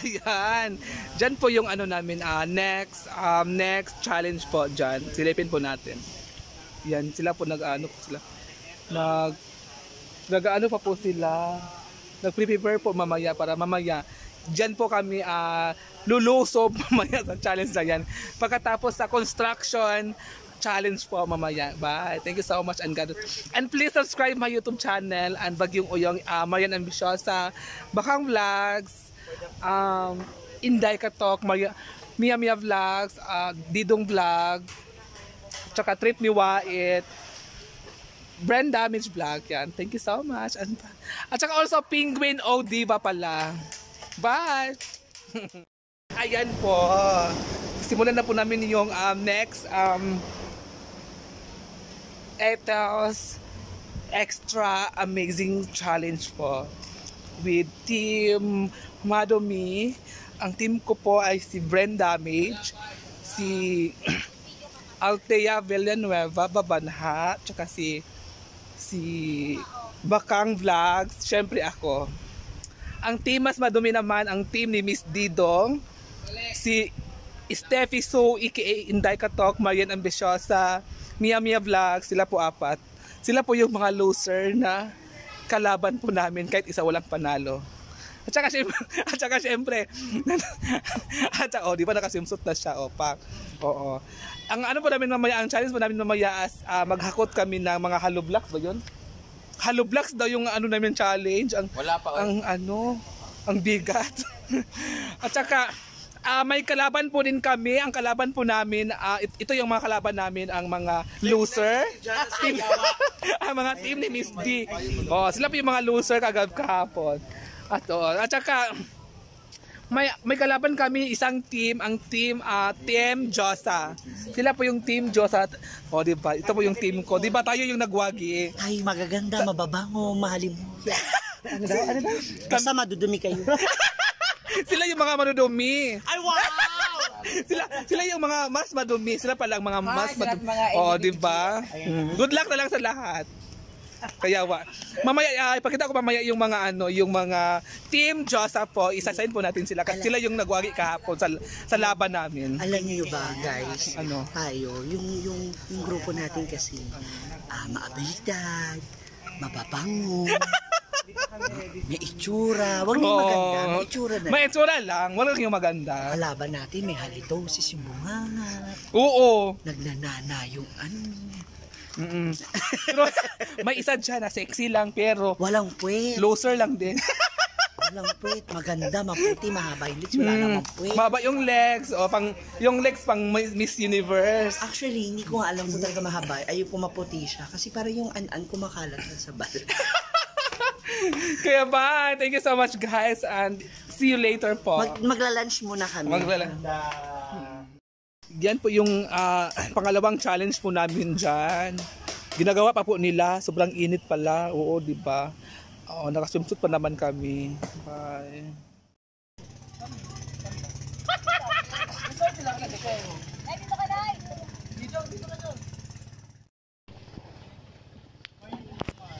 Ayan. Diyan po yung ano namin, next challenge po dyan. Silipin po natin. Yan, sila po nag-ano po sila. Nag-ano pa po sila. Nag-prepare po mamaya para mamaya. Diyan po kami lulusob mamaya sa challenge na yan. Pagkatapos sa construction challenge po mamaya. Bye. Thank you so much and God. And please subscribe my YouTube channel and Bagyong Uyong, Marian Ambisyosa, Bakang Vlogs, Inday Katok, Mia Mia Vlogs, Didong Vlog, tsaka Trip ni Wait, Brand Damage Vlog yan. Thank you so much. At saka also Penguin O Diva pala. Bye. Ayan po. Simulan na po namin yung next Ethos Extra Amazing Challenge po with Team Madomi. Ang team ko po ay si Brand Damage, si Althea Villanueva Babanha, tsaka si Bakang Vlogs, syempre ako. Ang team mas madumi naman ang team ni Miss Didong, si Steffi So, aka Inday Katok, Marian Ambisyosa, Mia Mia Vlogs, sila po apat. Sila po yung mga loser na kalaban po namin kahit isa walang panalo. At saka syempre, di ba nakasimsot na siya, Oo. Ang ano po namin mamaya, ang challenge po namin mamaya as maghakot kami ng mga hollow blocks ba yun? Hollow blocks daw yung ano namin challenge. Wala pa. Ang bigat. At saka, may kalaban po din kami. Ang kalaban po namin, ito yung mga kalaban namin, ang mga loser. Ang mga team ni Miss D. Sila po yung mga loser kahapon. At saka, may kalaban kami, isang team, ang team Team Josa. Sila po yung Team Josa. Diba? Ito po yung team ko. Diba tayo yung nagwagi? Ay, magaganda, mababango, mahalin mo. Ano daw? Basta madudumi kayo. Sila yung mga madudumi. Ay, wow! sila yung mga mas madumi. Sila pala ang mga mas madumi. Diba? Good luck na lang sa lahat. Kaya mamaya ipakita ko mamaya yung mga yung mga Team Josa po, isasign po natin sila kasi sila yung nagwagi kahapon sa laban namin. Alam niyo ba, guys? Tayo, yung grupo natin kasi maabilidad, mababango, may itsura. Wag yung maganda, may itsura na. May itsura lang, wala yung maganda. Kalaban natin may halitosis yung bunganga. Oo. Nagnanana yung Pero may isa dyan na sexy lang pero walang puwet. Loser lang din. Walang puwet. Maganda, maputi, mahaba yung legs. Wala namang puwet. Mahaba yung legs. Yung legs pang Miss Universe. Actually, hindi ko alam kung talaga mahaba. Ayaw ko maputi siya. Kasi parang yung kumakalat sa bal. Kaya bye. Thank you so much guys. And see you later po. Magla-lunch muna kami. Yan po yung pangalawang challenge po namin dyan. Ginagawa pa po nila. Sobrang init pala. Oo, diba? Nakaswimsuit pa naman kami. Bye.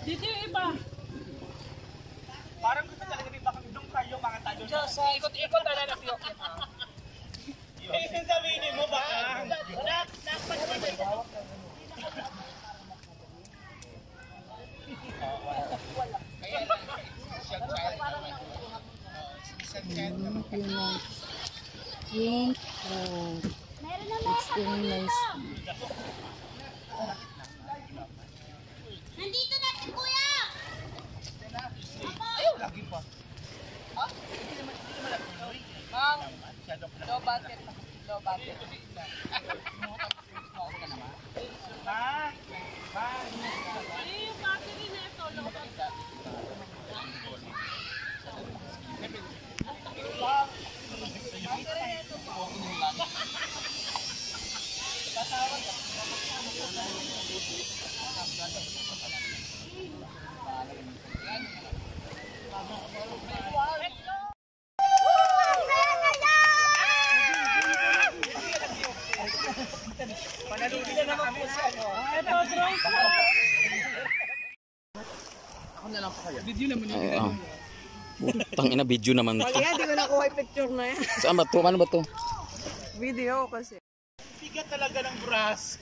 Dito yung iba. Parang gusto talaga may bakang doon kayo mga tayo. Ikot-ikot na lang ako. Sabihin mo ba? Nandito na si Kuya! Ayun, lagi pa. Mang, low budget. Low budget. Yung battery na ito, low budget. Video naman yun. Tangina video naman to. Kaya hindi ko nakuha yung picture na yan. Saan ba to? Ano ba to? Video kasi. Sigat talaga ng brass.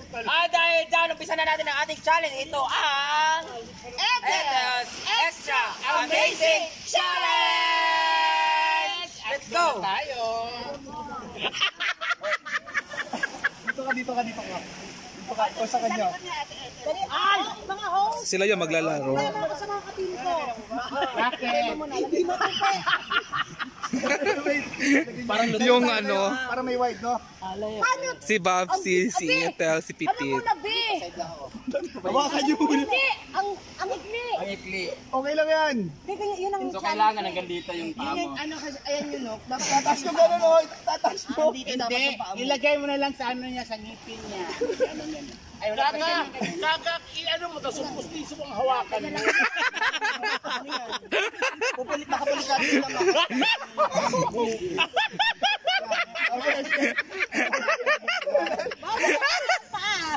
Dahil dyan, umpisa na natin ang ating challenge. Ito ang Edel's Extra Amazing Challenge! Let's go! Tayo. Dito ka. Dito ka, o sa kanya. Ay! Mga host! Sila yung maglalaro. Ano ko sa mga katin ko? Bakit? Hindi mo Yung ano, Para may white, no? si Babsi, si Ethel, si Ano Pitit. mo na, B? Hawakan niyo muna. Hindi! Ang ikli! Okay lang yan. Hindi, kaya yun ang Kailangan hanggang dito yung paa mo. ano kasi, ayan yun, no? Tatas ko gano'n, o. Tatas ko. Hindi, ilagay mo na lang sa ano niya, sa ngipin niya. Kaka, i-ano mo, tapos pustiso mong hawakan mo. Makapaligado yun naman.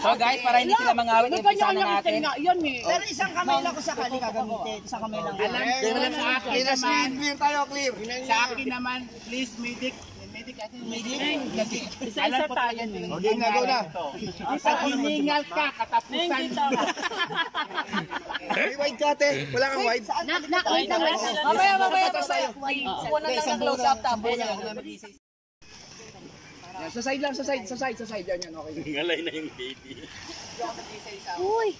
So guys, para hindi sila mangawin, umpisa na natin. Pero isang kamay lang ko sa kali gagamitin. Isang kamay lang. Sa akin naman, Clear tayo, clear. sa akin naman, please, medic. Isa-isa tayo. Okay na, go na. Pag hiningal ka, katapusan mo. May white ka, ate. Wala kang white. Nakita mo. Mamaya. Kuha na lang ng close up tapos. Sa side lang, sa side. Yan, okay. Ngalay na yung baby. Uy!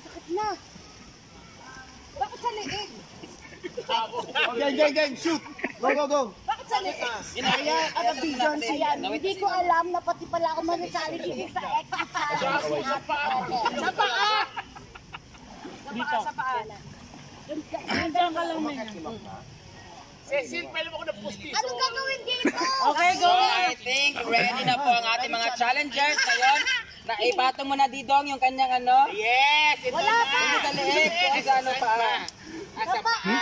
Sakit na. Bakit sa liig? Gang, shoot. Go. Bakit sa liig? Ayan, hindi ko alam na pati pala ako manasali dito sa extra challenge. Sa paa! Dito. Sa paa. Nandiyan ka lang na. Cecil, pwede mo ko na pustiso. Anong gagawin dito? Okay, so I think ready na po ang ating mga challengers. Ngayon, naipatong mo na Didong yung kanyang ano? Yes! Wala pa! Hindi sa liig, kung sa ano pa. Sa paa!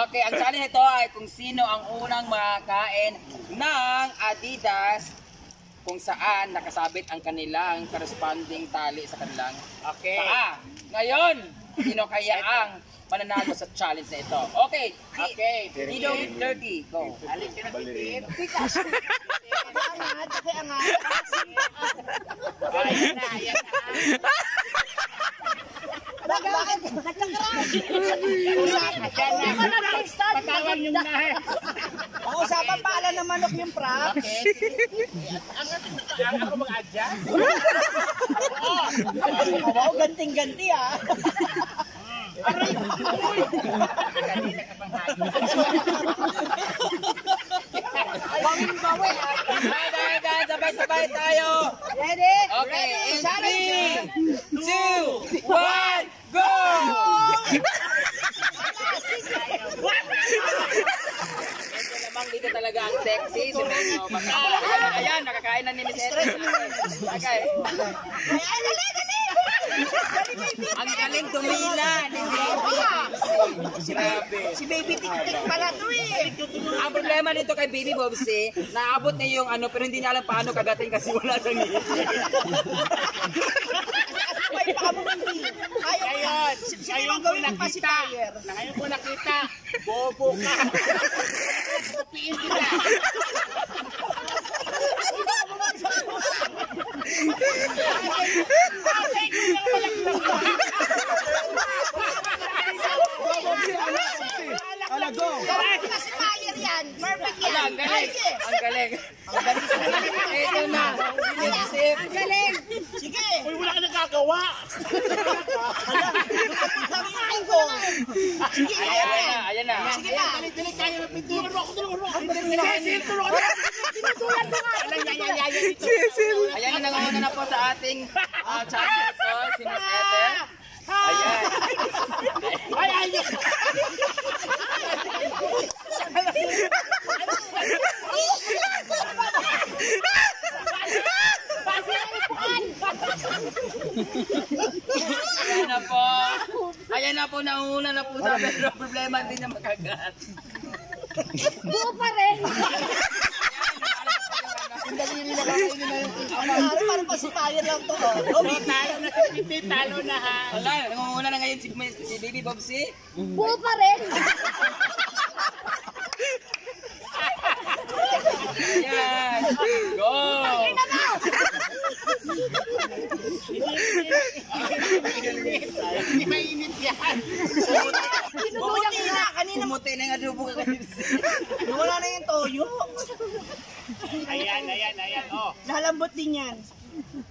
Okay, ang challenge nito ay kung sino ang unang makakain ng Adidas kung saan nakasabit ang kanilang corresponding tali sa kanilang paa. Ngayon, sino kaya ang mananalo sa challenge na ito? Okay, Didong 30, go. Alis ka na pitit. Angat, angat. Ayan na. Bakit? Nagkakaroon. Ayan na. Patawan yung nahe. Ang usapan pala ng manok yung prop. Ako mag-adjust. Oo, ganting-ganti ah. Aray! Uy! Kanina ka pang hagi. Bawin-bawi. Dahan, sabay-sabay tayo. Ready? Okay, in Challenge. 3, 2, 1, go! Medyo namang dito talaga ang sexy. Si Menyo. Ayan, nakakain na ni Miss Ethel. Okay. Ay, dali! Ang galing tumila ni Grabe. Si Baby Tik-Tik pala to eh. Ang problema nito kay Baby Bobsy, naabot niya yung ano, pero hindi niya alam paano kagatin kasi wala siyang ngipin. Ay, baka bumindi. Ngayon, ngayon ko nakita. Ngayon ko nakita. Bobo ka. Tupiin kita. Ala, go. Kasi fire yan. Perfect yan. Ang galing. Ang galing. Ito na. Ang galing. Sige. Uy, wala ka nagagawa. Sabihin ko. Sige, kaya mo yan. Ayan na. Sige pa. Dali, kaya na. Pintulan mo ako. Tulungan mo ako. Cecil, tulungan mo. Tinutulad mo nga. Ayan na, nangunguna na po sa ating challenge ito, si Miss Ethel. Ayan. Ay, ayos. Ayan na po. Ayan na po, nangunguna na po sa pero problema din na makagat. Buo pa rin. Parang pa si fire lang to. Talo na si Titi, talo na ha. Wala, nangunguna na ngayon si Baby Bobsy. Buo pa rin. Go! Hindi mainit yan. Bumuti na! Kanina bumuti na yung adobo ka kanina. Nawala na yung toyo. Ayan. Oh. Lalambot din yan.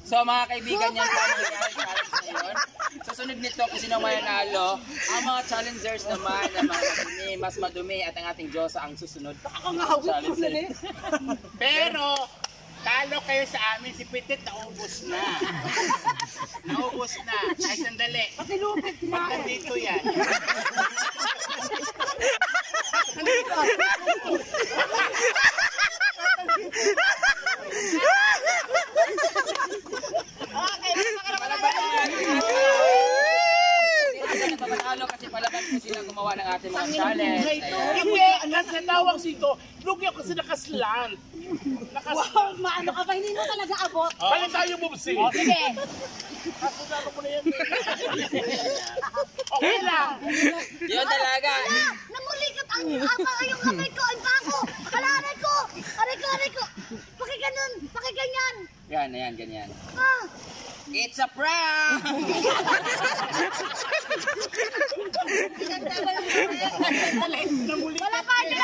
So mga kaibigan, yan po ang mangyayari challenge ngayon. Sa sunod nito, kung sino mananalo, ang mga challengers naman na mas madumi at ang ating Diyosa ang susunod. Challenge. Pero, talo kayo sa amin, si Petit naubos na. Naubos na. Ay, sandali. Patilupit na. Pag nandito yan. Kasi palaban ko sila gumawa ng ating mga challenge. Hindi, kasi tawag sito, lugi ako sa nakaslant. Wow, maano ka ba? Hindi mo talaga abot. Balik tayo, Bubsi. Sige. Kasunalo ko na yan. Okay lang. Yun talaga. Namulikat ang yung kamay ko, ang pako. Kalaray ko. Aray ko. Pakiganon, pakiganyan. Yan, ganyan. Ah. It's a prank! Wala pa niya.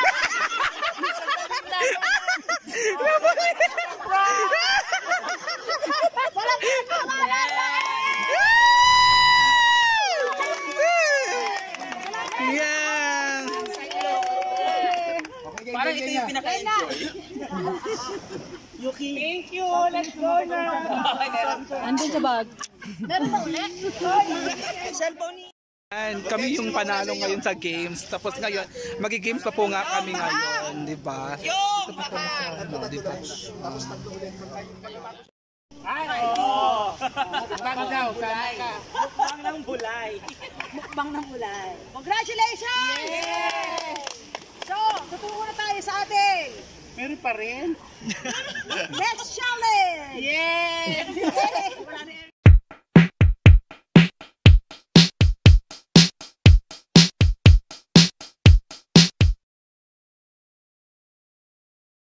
Wala pa. Yan! Parang ito yung pinaka-enjoy. Thank you! Let's go na! Andun sa bag. Meron ba ulit? Cellphone ni... And kami yung panalo ngayon sa games. Tapos ngayon, magi-games pa po nga kami ngayon, di ba? Ito pa po sa ano, di ba? Mukbang daw, sana ka. Mukbang ng bulay. Mukbang ng ulay. Congratulations! So, tutungo na tayo sa ating Meron pa rin. next challenge! Yay! Wala na